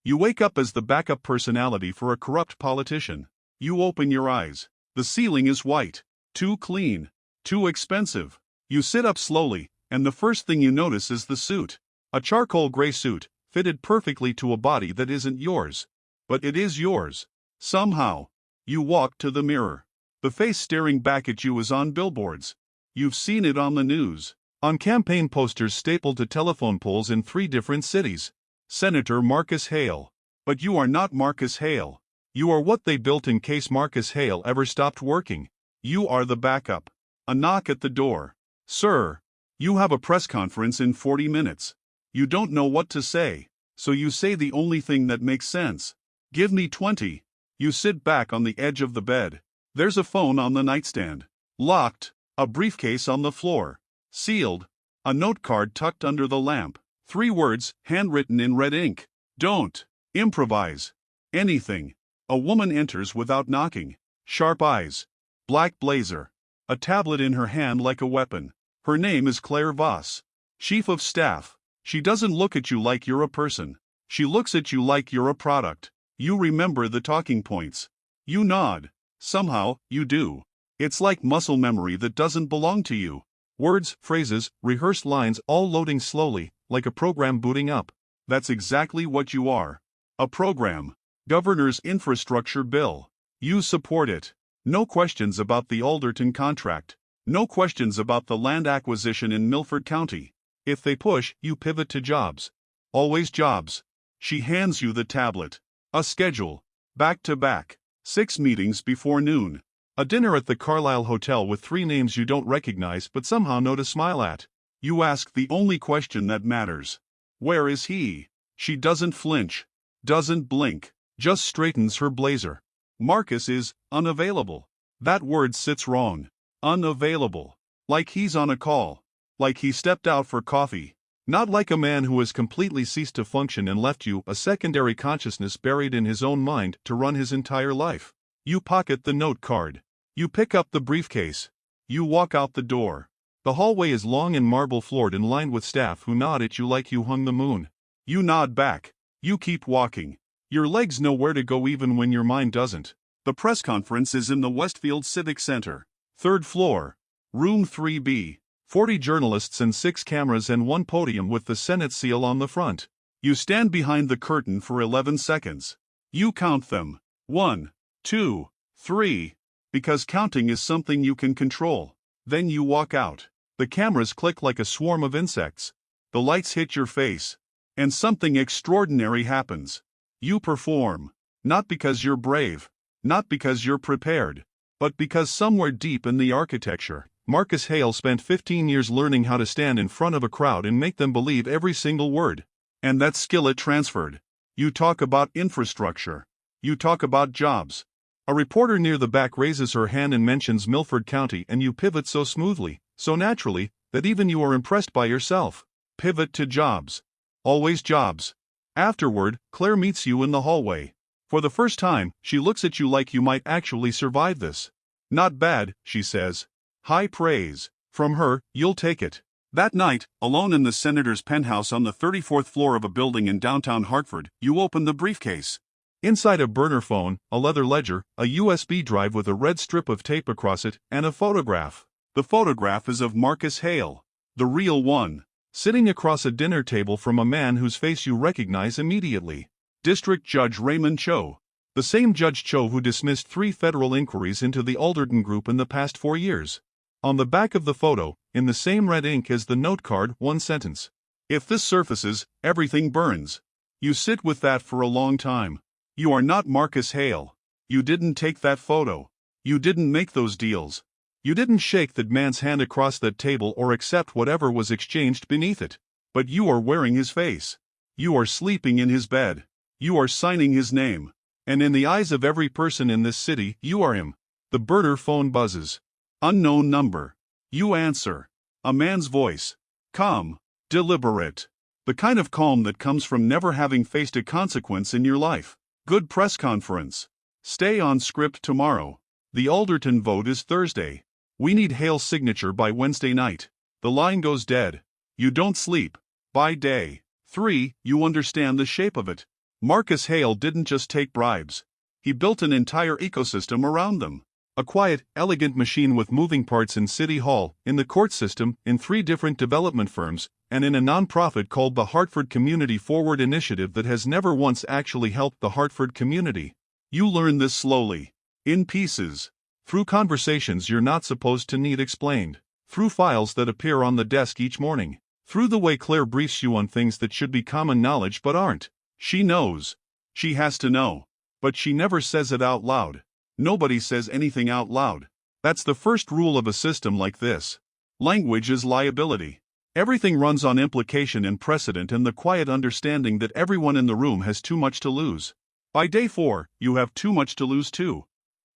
You wake up as the backup personality for a corrupt politician. You open your eyes. The ceiling is white. Too clean. Too expensive. You sit up slowly, and the first thing you notice is the suit. A charcoal gray suit, fitted perfectly to a body that isn't yours. But it is yours. Somehow. You walk to the mirror. The face staring back at you is on billboards. You've seen it on the news. On campaign posters stapled to telephone poles in 3 different cities. Senator Marcus Hale. But you are not Marcus Hale. You are what they built in case Marcus Hale ever stopped working. You are the backup. A knock at the door. Sir, you have a press conference in 40 minutes. You don't know what to say, so you say the only thing that makes sense. Give me 20. You sit back on the edge of the bed. There's a phone on the nightstand. Locked. A briefcase on the floor. Sealed. A note card tucked under the lamp. 3 words, handwritten in red ink. Don't improvise anything. A woman enters without knocking. Sharp eyes. Black blazer. A tablet in her hand like a weapon. Her name is Claire Voss. Chief of Staff. She doesn't look at you like you're a person. She looks at you like you're a product. You remember the talking points. You nod. Somehow, you do. It's like muscle memory that doesn't belong to you. Words, phrases, rehearsed lines all loading slowly, like a program booting up. That's exactly what you are. A program. Governor's infrastructure bill. You support it. No questions about the Alderton contract. No questions about the land acquisition in Milford County. If they push, you pivot to jobs. Always jobs. She hands you the tablet. A schedule. Back to back. 6 meetings before noon. A dinner at the Carlisle Hotel with 3 names you don't recognize but somehow know to smile at. You ask the only question that matters. Where is he? She doesn't flinch. Doesn't blink. Just straightens her blazer. Marcus is unavailable. That word sits wrong. Unavailable. Like he's on a call. Like he stepped out for coffee. Not like a man who has completely ceased to function and left you a secondary consciousness buried in his own mind to run his entire life. You pocket the note card. You pick up the briefcase. You walk out the door. The hallway is long and marble-floored and lined with staff who nod at you like you hung the moon. You nod back. You keep walking. Your legs know where to go even when your mind doesn't. The press conference is in the Westfield Civic Center. 3rd floor. Room 3B. 40 journalists and 6 cameras and 1 podium with the Senate seal on the front. You stand behind the curtain for 11 seconds. You count them. 1, 2, 3. Because counting is something you can control. Then you walk out. The cameras click like a swarm of insects. The lights hit your face. And something extraordinary happens. You perform. Not because you're brave. Not because you're prepared. But because somewhere deep in the architecture, Marcus Hale spent 15 years learning how to stand in front of a crowd and make them believe every single word. And that skill it transferred. You talk about infrastructure. You talk about jobs. A reporter near the back raises her hand and mentions Milford County and you pivot so smoothly, so naturally, that even you are impressed by yourself. Pivot to jobs. Always jobs. Afterward, Claire meets you in the hallway. For the first time, she looks at you like you might actually survive this. Not bad, she says. High praise. From her, you'll take it. That night, alone in the senator's penthouse on the 34th floor of a building in downtown Hartford, you open the briefcase. Inside a burner phone, a leather ledger, a USB drive with a red strip of tape across it, and a photograph. The photograph is of Marcus Hale. The real one. Sitting across a dinner table from a man whose face you recognize immediately. District Judge Raymond Cho. The same Judge Cho who dismissed 3 federal inquiries into the Alderton Group in the past 4 years. On the back of the photo, in the same red ink as the note card, 1 sentence. If this surfaces, everything burns. You sit with that for a long time. You are not Marcus Hale. You didn't take that photo. You didn't make those deals. You didn't shake that man's hand across that table or accept whatever was exchanged beneath it. But you are wearing his face. You are sleeping in his bed. You are signing his name. And in the eyes of every person in this city, you are him. The burner phone buzzes. Unknown number. You answer. A man's voice. Calm. Deliberate. The kind of calm that comes from never having faced a consequence in your life. Good press conference. Stay on script tomorrow. The Alderton vote is Thursday. We need Hale's signature by Wednesday night. The line goes dead. You don't sleep. By day 3, you understand the shape of it. Marcus Hale didn't just take bribes. He built an entire ecosystem around them. A quiet, elegant machine with moving parts in City Hall, in the court system, in 3 different development firms, and in a non-profit called the Hartford Community Forward Initiative that has never once actually helped the Hartford community. You learn this slowly. In pieces. Through conversations you're not supposed to need explained. Through files that appear on the desk each morning. Through the way Claire briefs you on things that should be common knowledge but aren't. She knows. She has to know. But she never says it out loud. Nobody says anything out loud. That's the first rule of a system like this. Language is liability. Everything runs on implication and precedent and the quiet understanding that everyone in the room has too much to lose. By day 4, you have too much to lose too.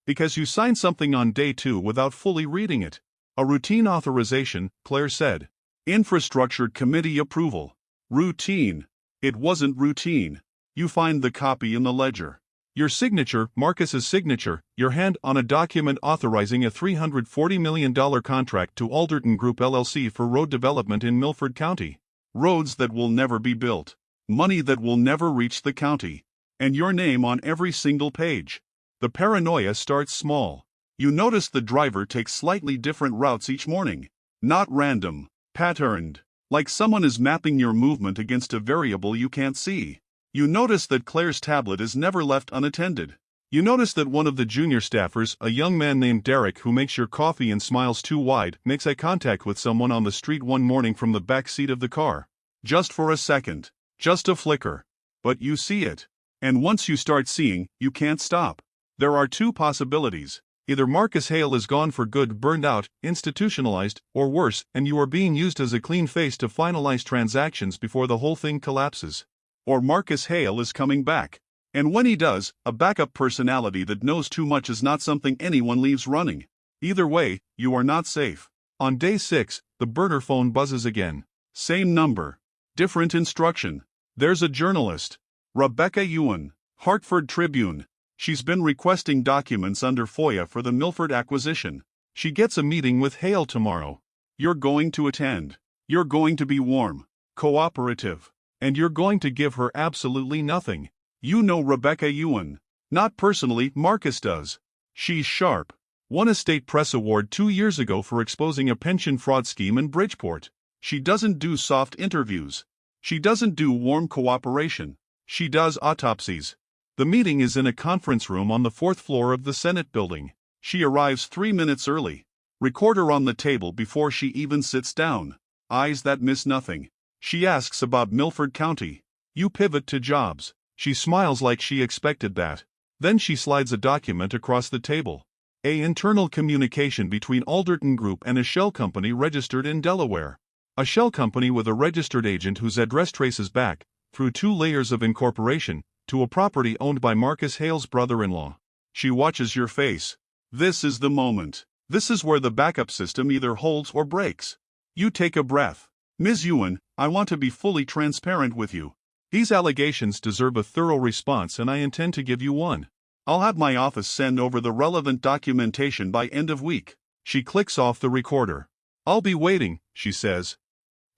Because you signed something on day 2 without fully reading it. A routine authorization, Claire said. Infrastructure committee approval. Routine. It wasn't routine. You find the copy in the ledger. Your signature, Marcus's signature, your hand on a document authorizing a $340 million contract to Alderton Group LLC for road development in Milford County. Roads that will never be built. Money that will never reach the county. And your name on every single page. The paranoia starts small. You notice the driver takes slightly different routes each morning. Not random. Patterned. Like someone is mapping your movement against a variable you can't see. You notice that Claire's tablet is never left unattended. You notice that one of the junior staffers, a young man named Derek who makes your coffee and smiles too wide, makes eye contact with someone on the street one morning from the back seat of the car. Just for a second. Just a flicker. But you see it. And once you start seeing, you can't stop. There are 2 possibilities. Either Marcus Hale is gone for good, burned out, institutionalized, or worse, and you are being used as a clean face to finalize transactions before the whole thing collapses. Or Marcus Hale is coming back. And when he does, a backup personality that knows too much is not something anyone leaves running. Either way, you are not safe. On day 6, the burner phone buzzes again. Same number. Different instruction. There's a journalist. Rebecca Ewan, Hartford Tribune. She's been requesting documents under FOIA for the Milford acquisition. She gets a meeting with Hale tomorrow. You're going to attend. You're going to be warm, cooperative, and you're going to give her absolutely nothing. You know Rebecca Ewan. Not personally, Marcus does. She's sharp. Won a state press award 2 years ago for exposing a pension fraud scheme in Bridgeport. She doesn't do soft interviews. She doesn't do warm cooperation. She does autopsies. The meeting is in a conference room on the 4th floor of the Senate building. She arrives 3 minutes early. Recorder on the table before she even sits down. Eyes that miss nothing. She asks about Milford County. You pivot to jobs. She smiles like she expected that. Then she slides a document across the table. A internal communication between Alderton Group and a shell company registered in Delaware. A shell company with a registered agent whose address traces back, through 2 layers of incorporation, to a property owned by Marcus Hale's brother-in-law. She watches your face. This is the moment. This is where the backup system either holds or breaks. You take a breath. Ms. Ewan, I want to be fully transparent with you. These allegations deserve a thorough response and I intend to give you one. I'll have my office send over the relevant documentation by end of week. She clicks off the recorder. I'll be waiting, she says.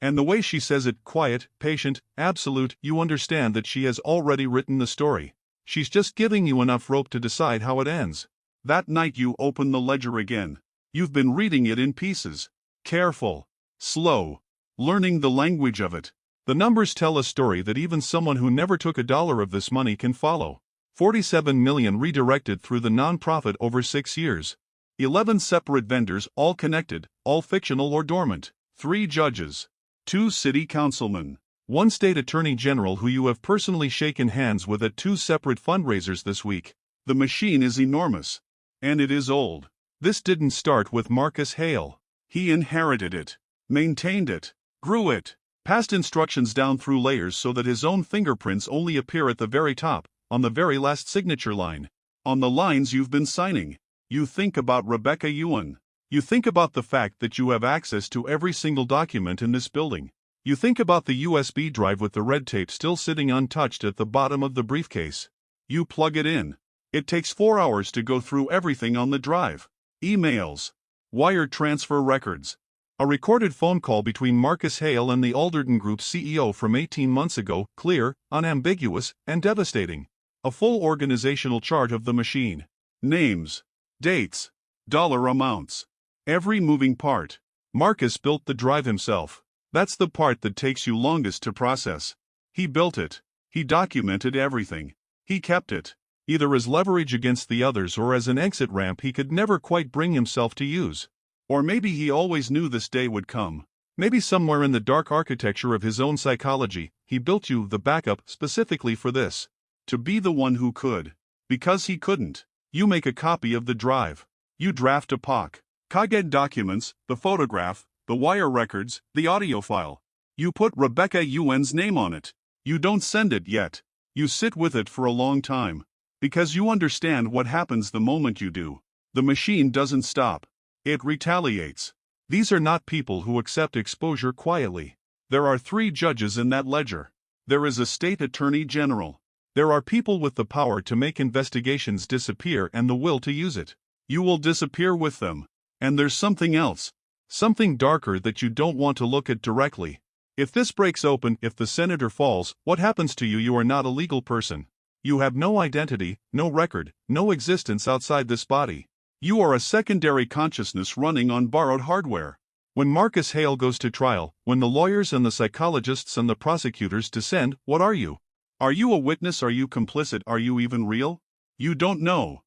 And the way she says it, quiet, patient, absolute, you understand that she has already written the story. She's just giving you enough rope to decide how it ends. That night you open the ledger again. You've been reading it in pieces. Careful. Slow. Learning the language of it. The numbers tell a story that even someone who never took $1 of this money can follow. 47 million redirected through the nonprofit over 6 years. 11 separate vendors, all connected, all fictional or dormant. 3 judges. 2 city councilmen. 1 state attorney general who you have personally shaken hands with at 2 separate fundraisers this week. The machine is enormous. And it is old. This didn't start with Marcus Hale. He inherited it. Maintained it. Grew it. Passed instructions down through layers so that his own fingerprints only appear at the very top, on the very last signature line. On the lines you've been signing. You think about Rebecca Ewan. You think about the fact that you have access to every single document in this building. You think about the USB drive with the red tape still sitting untouched at the bottom of the briefcase. You plug it in. It takes 4 hours to go through everything on the drive. Emails. Wire transfer records. A recorded phone call between Marcus Hale and the Alderton Group's CEO from 18 months ago, clear, unambiguous, and devastating. A full organizational chart of the machine. Names, dates, dollar amounts. Every moving part. Marcus built the drive himself. That's the part that takes you longest to process. He built it. He documented everything. He kept it. Either as leverage against the others or as an exit ramp he could never quite bring himself to use. Or maybe he always knew this day would come. Maybe somewhere in the dark architecture of his own psychology, he built you the backup specifically for this. To be the one who could. Because he couldn't. You make a copy of the drive. You draft a POC. Kaged documents, the photograph, the wire records, the audio file. You put Rebecca Yuen's name on it. You don't send it yet. You sit with it for a long time. Because you understand what happens the moment you do. The machine doesn't stop. It retaliates. These are not people who accept exposure quietly. There are 3 judges in that ledger. There is a state attorney general. There are people with the power to make investigations disappear and the will to use it. You will disappear with them. And there's something else. Something darker that you don't want to look at directly. If this breaks open, if the senator falls, what happens to you? You are not a legal person. You have no identity, no record, no existence outside this body. You are a secondary consciousness running on borrowed hardware. When Marcus Hale goes to trial, when the lawyers and the psychologists and the prosecutors descend, what are you? Are you a witness? Are you complicit? Are you even real? You don't know.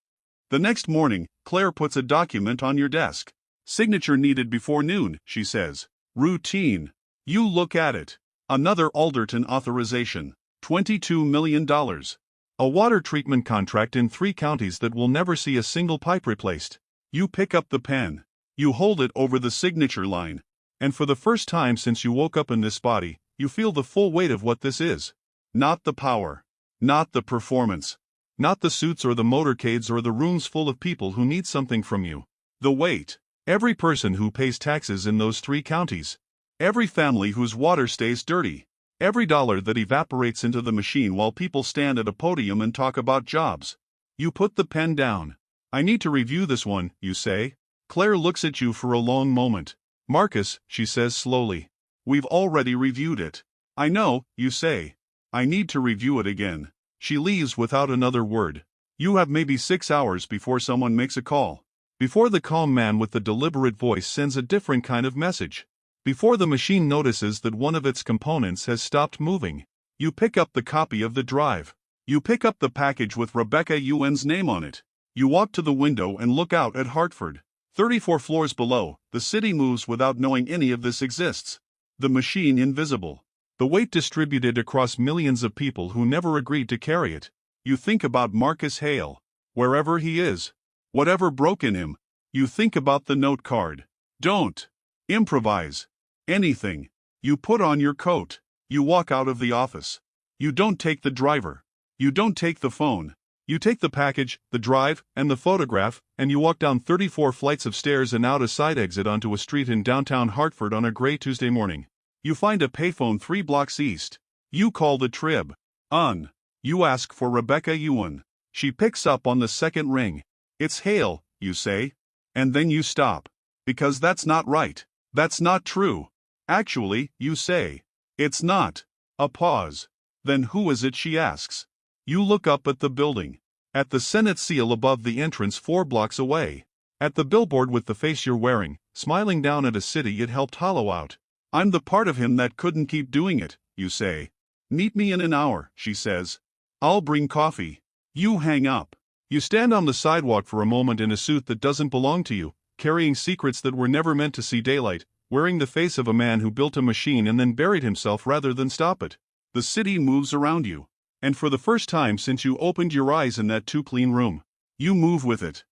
The next morning, Claire puts a document on your desk. Signature needed before noon, she says. Routine. You look at it. Another Alderton authorization. $22 million. A water treatment contract in 3 counties that will never see a single pipe replaced. You pick up the pen. You hold it over the signature line. And for the first time since you woke up in this body, you feel the full weight of what this is. Not the power. Not the performance. Not the suits or the motorcades or the rooms full of people who need something from you. The weight. Every person who pays taxes in those 3 counties. Every family whose water stays dirty. Every dollar that evaporates into the machine while people stand at a podium and talk about jobs. You put the pen down. I need to review this one, you say. Claire looks at you for a long moment. Marcus, she says slowly. We've already reviewed it. I know, you say. I need to review it again. She leaves without another word. You have maybe 6 hours before someone makes a call. Before the calm man with the deliberate voice sends a different kind of message. Before the machine notices that one of its components has stopped moving. You pick up the copy of the drive. You pick up the package with Rebecca Yuen's name on it. You walk to the window and look out at Hartford. 34 floors below, the city moves without knowing any of this exists. The machine invisible. The weight distributed across millions of people who never agreed to carry it. You think about Marcus Hale. Wherever he is. Whatever broke in him. You think about the note card. Don't improvise anything. You put on your coat. You walk out of the office. You don't take the driver. You don't take the phone. You take the package, the drive, and the photograph, and you walk down 34 flights of stairs and out a side exit onto a street in downtown Hartford on a gray Tuesday morning. You find a payphone 3 blocks east. You call the Trib. You ask for Rebecca Yuen. She picks up on the second ring. It's Hale, you say. And then you stop. Because that's not right. That's not true. Actually, you say. It's not. A pause. Then who is it, she asks. You look up at the building. At the Senate seal above the entrance 4 blocks away. At the billboard with the face you're wearing, smiling down at a city it helped hollow out. I'm the part of him that couldn't keep doing it, you say. Meet me in an hour, she says. I'll bring coffee. You hang up. You stand on the sidewalk for a moment in a suit that doesn't belong to you, carrying secrets that were never meant to see daylight, wearing the face of a man who built a machine and then buried himself rather than stop it. The city moves around you. And for the first time since you opened your eyes in that too clean room, you move with it.